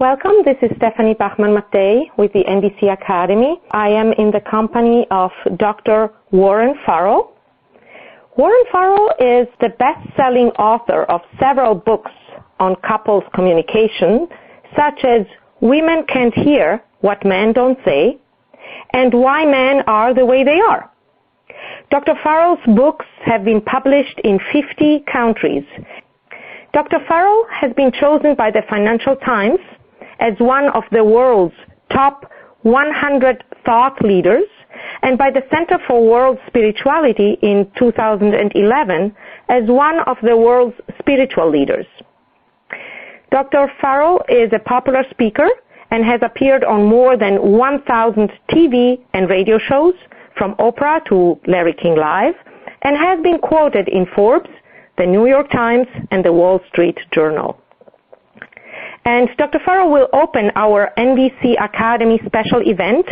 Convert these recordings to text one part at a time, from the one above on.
Welcome. This is Stephanie Bachman-Mattei with the NBC Academy. I am in the company of Dr. Warren Farrell. Warren Farrell is the best-selling author of several books on couples communication, such as Women Can't Hear What Men Don't Say and Why Men Are the Way They Are. Dr. Farrell's books have been published in 50 countries. Dr. Farrell has been chosen by the Financial Times as one of the world's top 100 thought leaders and by the Center for World Spirituality in 2011 as one of the world's spiritual leaders. Dr. Farrell is a popular speaker and has appeared on more than 1,000 TV and radio shows, from Oprah to Larry King Live, and has been quoted in Forbes, the New York Times, and the Wall Street Journal. And Dr. Farrell will open our NBC Academy special event,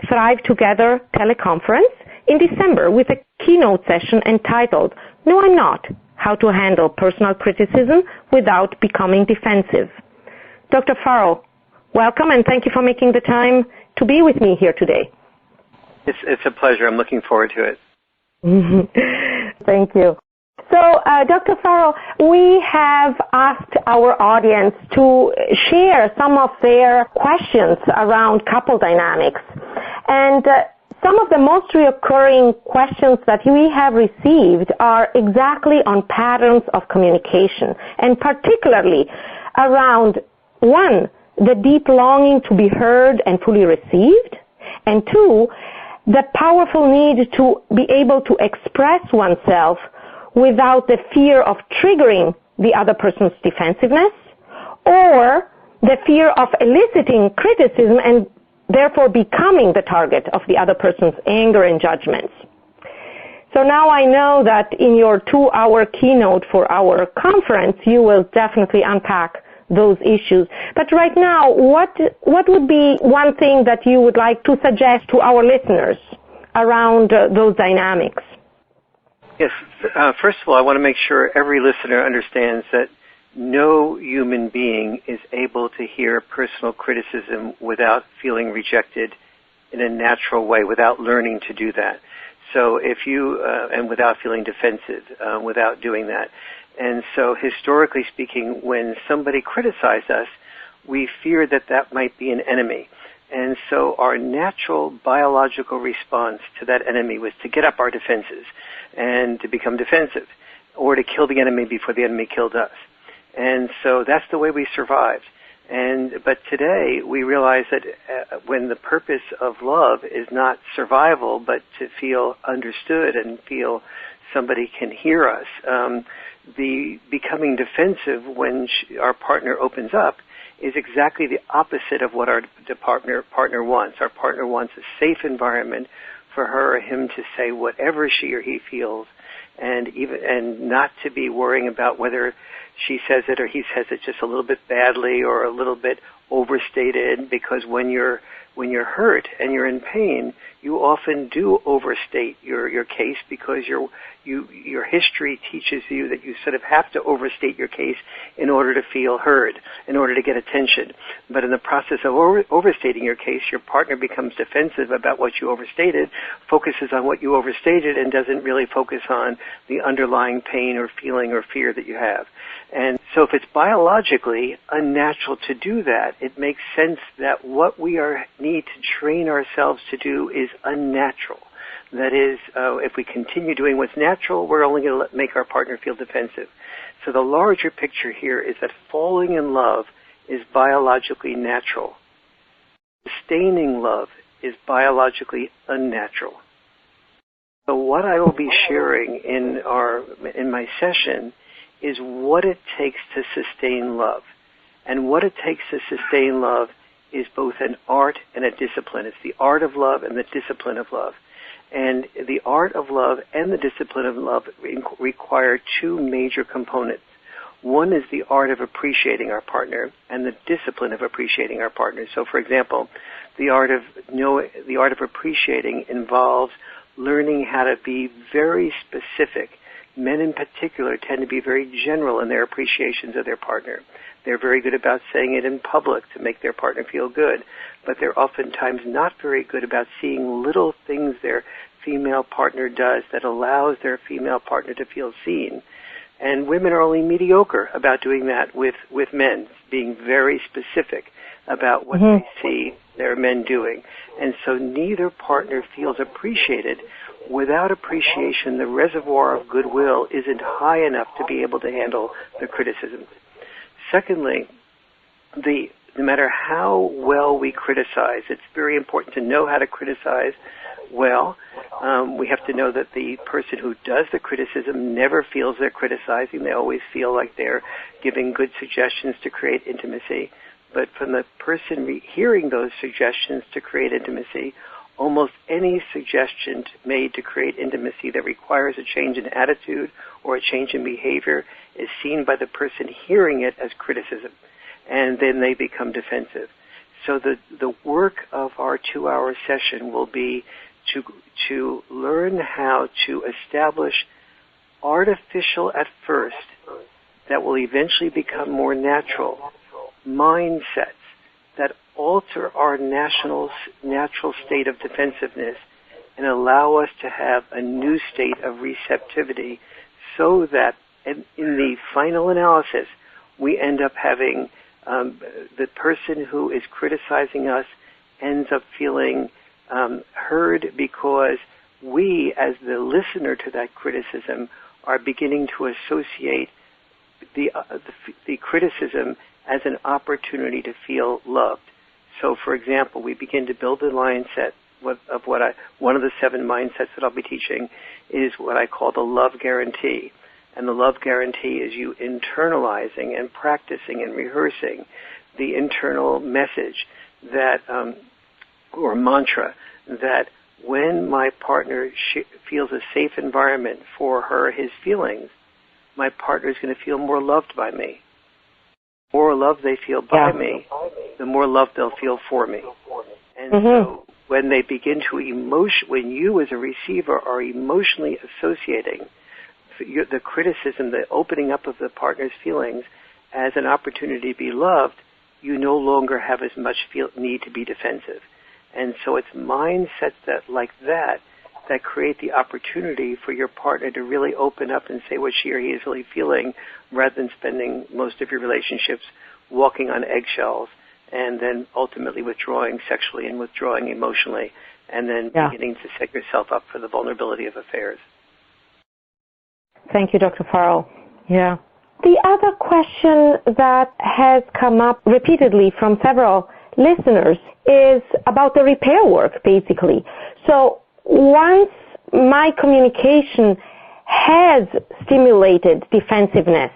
Thrive Together teleconference, in December with a keynote session entitled, No, I'm Not, How to Handle Personal Criticism Without Becoming Defensive. Dr. Farrell, welcome and thank you for making the time to be with me here today. It's a pleasure. I'm looking forward to it. Thank you. So, Dr. Farrell, we have asked our audience to share some of their questions around couple dynamics. And some of the most recurring questions that we have received are exactly on patterns of communication, and particularly around, one, the deep longing to be heard and fully received, and two, the powerful need to be able to express oneself without the fear of triggering the other person's defensiveness or the fear of eliciting criticism and therefore becoming the target of the other person's anger and judgments. So now I know that in your 2-hour keynote for our conference, you will definitely unpack those issues. But right now, what would be one thing that you would like to suggest to our listeners around those dynamics? Yes. First of all, I want to make sure every listener understands that no human being is able to hear personal criticism without feeling rejected in a natural way, without learning to do that. So if you, and without feeling defensive, without doing that. And so historically speaking, when somebody criticized us, we feared that that might be an enemy. And so our natural biological response to that enemy was to get up our defenses and to become defensive, or to kill the enemy before the enemy killed us. And so that's the way we survived. But today we realize that when the purpose of love is not survival, but to feel understood and feel somebody can hear us, the becoming defensive when our partner opens up is exactly the opposite of what our partner wants. Our partner wants a safe environment for her or him to say whatever she or he feels, and not to be worrying about whether she says it or he says it just a little bit badly or a little bit overstated, because when you're hurt and you're in pain, you often do overstate your case because your history teaches you that you sort of have to overstate your case in order to feel heard, in order to get attention. But in the process of overstating your case, your partner becomes defensive about what you overstated, focuses on what you overstated, and doesn't really focus on the underlying pain or feeling or fear that you have. And so if it's biologically unnatural to do that, it makes sense that what we need to train ourselves to do is unnatural. That is, if we continue doing what's natural, we're only going to make our partner feel defensive. So the larger picture here is that falling in love is biologically natural. Sustaining love is biologically unnatural. So what I will be sharing in my session is what it takes to sustain love. And what it takes to sustain love is both an art and a discipline. It's the art of love and the discipline of love. And the art of love and the discipline of love require two major components. One is the art of appreciating our partner and the discipline of appreciating our partner. So, for example, the art of appreciating involves learning how to be very specific. Men in particular tend to be very general in their appreciations of their partner. They're very good about saying it in public to make their partner feel good, but they're oftentimes not very good about seeing little things their female partner does that allows their female partner to feel seen. And women are only mediocre about doing that with men, being very specific about what they see their men doing. And so neither partner feels appreciated. Without appreciation, the reservoir of goodwill isn't high enough to be able to handle the criticism. Secondly, no matter how well we criticize, it's very important to know how to criticize well. We have to know that the person who does the criticism never feels they're criticizing. They always feel like they're giving good suggestions to create intimacy. But from the person hearing those suggestions to create intimacy, almost any suggestion made to create intimacy that requires a change in attitude or a change in behavior is seen by the person hearing it as criticism, and then they become defensive. So the work of our 2-hour session will be to learn how to establish artificial at first, that will eventually become more natural, mindsets that alter our natural state of defensiveness and allow us to have a new state of receptivity, so that in the final analysis we end up having the person who is criticizing us ends up feeling heard, because we, as the listener to that criticism, are beginning to associate the criticism as an opportunity to feel loved. So, for example, we begin to build the mindset of one of the 7 mindsets that I'll be teaching is what I call the love guarantee. And the love guarantee is you internalizing and practicing and rehearsing the internal message that, or mantra, that when my partner feels a safe environment for her, his feelings, my partner is going to feel more loved by me. The more love they feel by me, the more love they'll feel for me. And so when they begin to when you as a receiver are emotionally associating the criticism, the opening up of the partner's feelings as an opportunity to be loved, you no longer have as much need to be defensive. And so it's mindsets that create the opportunity for your partner to really open up and say what she or he is really feeling, rather than spending most of your relationships walking on eggshells and then ultimately withdrawing sexually and withdrawing emotionally, and then beginning to set yourself up for the vulnerability of affairs. Thank you, Dr. Farrell. Yeah. The other question that has come up repeatedly from several listeners is about the repair work, basically. So once my communication has stimulated defensiveness,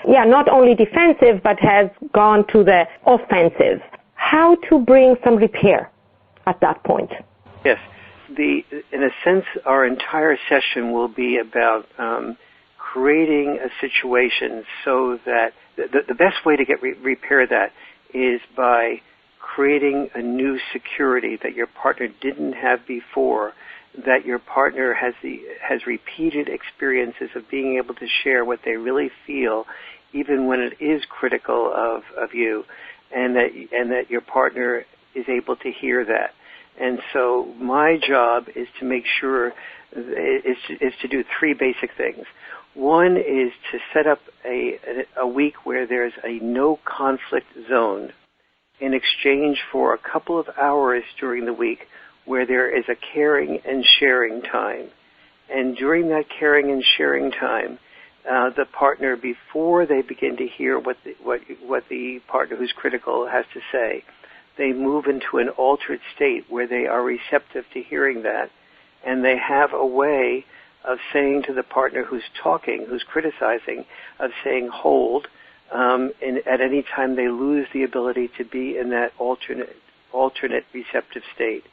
not only defensive, but has gone to the offensive, how to bring some repair at that point? Yes. In a sense, our entire session will be about creating a situation so that the best way to repair that is by creating a new security that your partner didn't have before, that your partner has repeated experiences of being able to share what they really feel, even when it is critical of you, and that your partner is able to hear that. And so my job is to make sure is to do 3 basic things. One is to set up a week where there's a no conflict zone in exchange for a couple of hours during the week where there is a caring and sharing time. And during that caring and sharing time, the partner, before they begin to hear what the partner who's critical has to say, they move into an altered state where they are receptive to hearing that, and they have a way of saying to the partner who's talking, who's criticizing, of saying hold, and at any time they lose the ability to be in that alternate receptive state.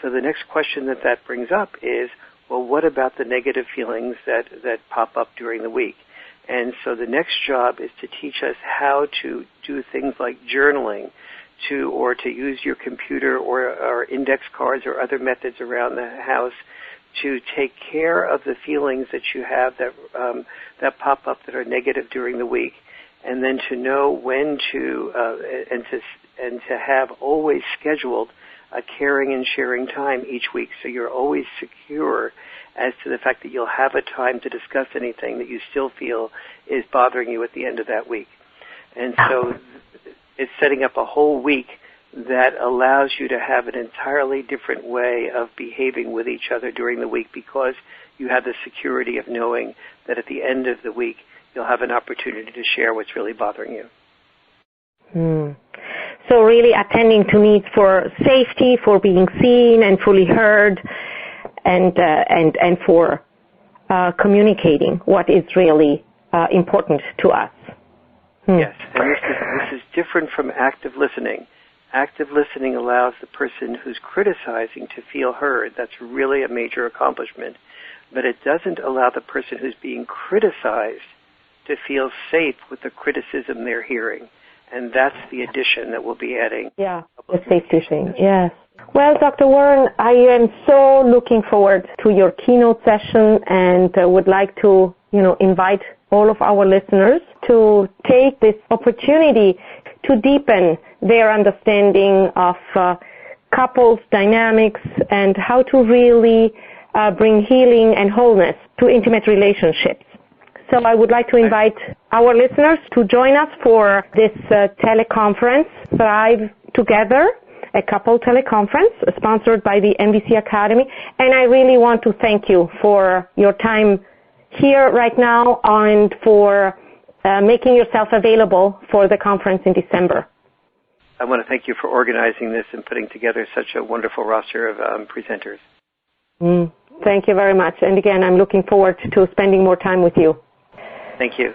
So the next question that brings up is, well, what about the negative feelings that pop up during the week? And so the next job is to teach us how to do things like journaling, or to use your computer or index cards or other methods around the house to take care of the feelings that you have that pop up that are negative during the week, and then to know when to and to have always scheduled a caring and sharing time each week, so you're always secure as to the fact that you'll have a time to discuss anything that you still feel is bothering you at the end of that week. And so it's setting up a whole week that allows you to have an entirely different way of behaving with each other during the week, because you have the security of knowing that at the end of the week you'll have an opportunity to share what's really bothering you. So really attending to needs for safety, for being seen and fully heard, and for communicating what is really important to us. Yes, and this is different from active listening. Active listening allows the person who's criticizing to feel heard. That's really a major accomplishment. But it doesn't allow the person who's being criticized to feel safe with the criticism they're hearing. And that's the addition that we'll be adding. Yeah, the safety thing, yes. Well, Dr. Warren, I am so looking forward to your keynote session, and would like to, invite all of our listeners to take this opportunity to deepen their understanding of couples dynamics and how to really bring healing and wholeness to intimate relationships. So I would like to invite our listeners to join us for this teleconference, Thrive Together, a couple teleconference sponsored by the NBC Academy. And I really want to thank you for your time here right now and for making yourself available for the conference in December. I want to thank you for organizing this and putting together such a wonderful roster of presenters. Thank you very much. And again, I'm looking forward to spending more time with you. Thank you.